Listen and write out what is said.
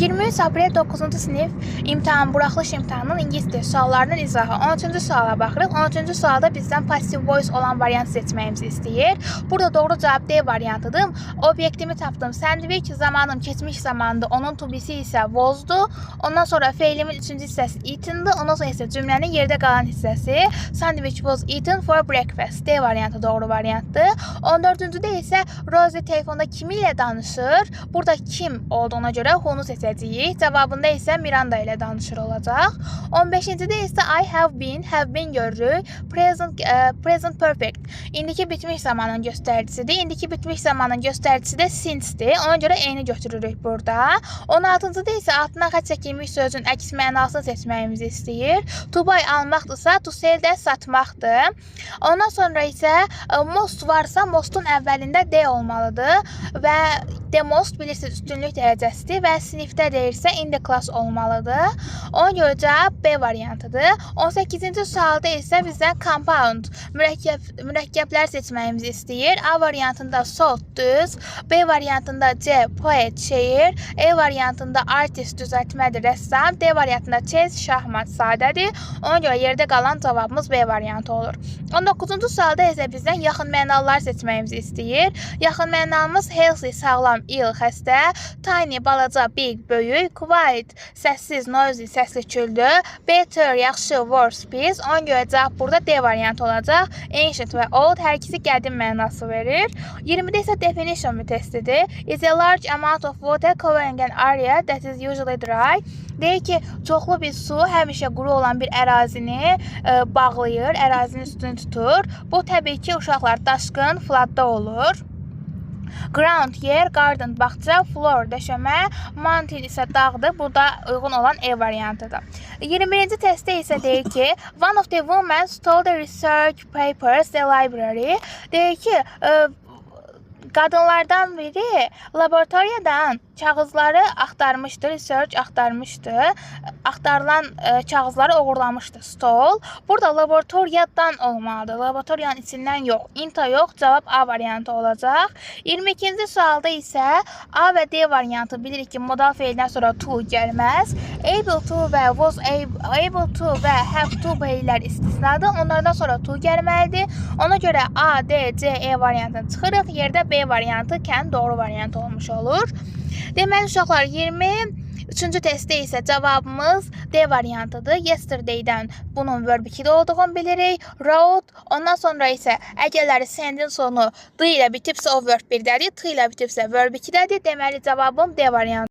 23 aprel 9-cu sinif imtahan, buraxılış imtahanının ingilis dili suallarının izahı. 13-cü suala baxırıq. 13-cü sualda bizdən passive voice olan variant seçməyimizi istəyir. Burada doğru cavab D variantıdır. Obyektimi tapdım. Sandwich zamanım keçmiş zamandı. Onun to be'si isə was'du. Ondan sonra feilimin 3-cü hissəsi eaten'dı. Ondan sonra isə cümlənin yerdə qalan hissəsi sandwich was eaten for breakfast. D variantı doğru variantdır. 14-cüdə isə Rosie telefonda kimi ilə danışır? Burada kim olduğuna görə who'nu seçəcəyik. Cavabında isə Miranda ilə danışır olacaq. 15-cidə isə I have been görürük. Present perfect. İndiki bitmiş zamanın göstəricisidir. İndiki bitmiş zamanın göstəricisi də since'dir. Ona görə E'ni götürürük burada. 16-cıda isə altına xətt çəkilmiş sözün əks mənasını seçməyimizi istəyir. To buy almaqdırsa, to sell də satmaqdır. Ondan sonra isə most varsa, mostun əvvəlində D olmalıdır. Və the most bilirsiniz üstünlük dərəcəsidir və sinifdə deyirsə in the class olmalıdır. Ona görə cavab B variantıdır. 18-ci sualda isə bizdən compound, mürəkkəblər seçməyimizi istəyir. A variantında salt düz, B variantında C poet şeir, E variantında artist düzəltmədir rəssam, D variantında chess şahmat sadədir. Ona görə yerdə qalan cavabımız B variantı olur. 19-cu sualda isə bizdən yaxın mənalılar seçməyimizi istəyir. Yaxın mənalımız healthy sağlam, ill xəstə, tiny balaca, big böyük, quiet səssiz, noisy səsli küldü, better yaxşı, worse pis. Ona görə cavab burada D variantı olacaq. Ancient və old hər ikisi qədim mənası verir. 20-də isə definition testidir. Is a large amount of water covering an area that is usually dry. Deyir ki, çoxlu bir su həmişə quru olan bir ərazini bağlayır, ərazinin üstünü tutur. Bu təbii ki, uşaqlar daşqın, floodda olur. Ground yer, garden bağça, floor döşəmə, mountain isə dağdır. Bu da uyğun olan E variantıdır. 21-ci testdə isə deyir ki, one of the women stole the research papers the library. Deyir ki, qadınlardan biri laboratoriyadan kağızları axtarmışdı, research axtarmışdı. Axtarılan kağızları uğurlamışdı. Stole. Burada laboratoriyadan olmalıdır. Laboratoriyanın içindən yox. Into yox. Cavab A variantı olacaq. 22-ci sualda isə A və D variantı bilirik ki, modal feildən sonra to gəlməz. Able to və was able to və have to feillər istisnadır. Onlardan sonra to gəlməlidir. Ona görə A, D, C, E variantını çıxırıq. Yerdə B variantı kən doğru variant olmuş olur. Deməli uşaqlar 23-cü testdə isə cavabımız D variantıdır. Yesterday'dən bunun verb 2-də olduğunu bilirik. Wrote, ondan sonra isə əgərləri sendin sonu D ilə bitibsə o verb 1-dədir, T ilə bitibsə verb 2-dədir. Deməli cavabım D variantıdır.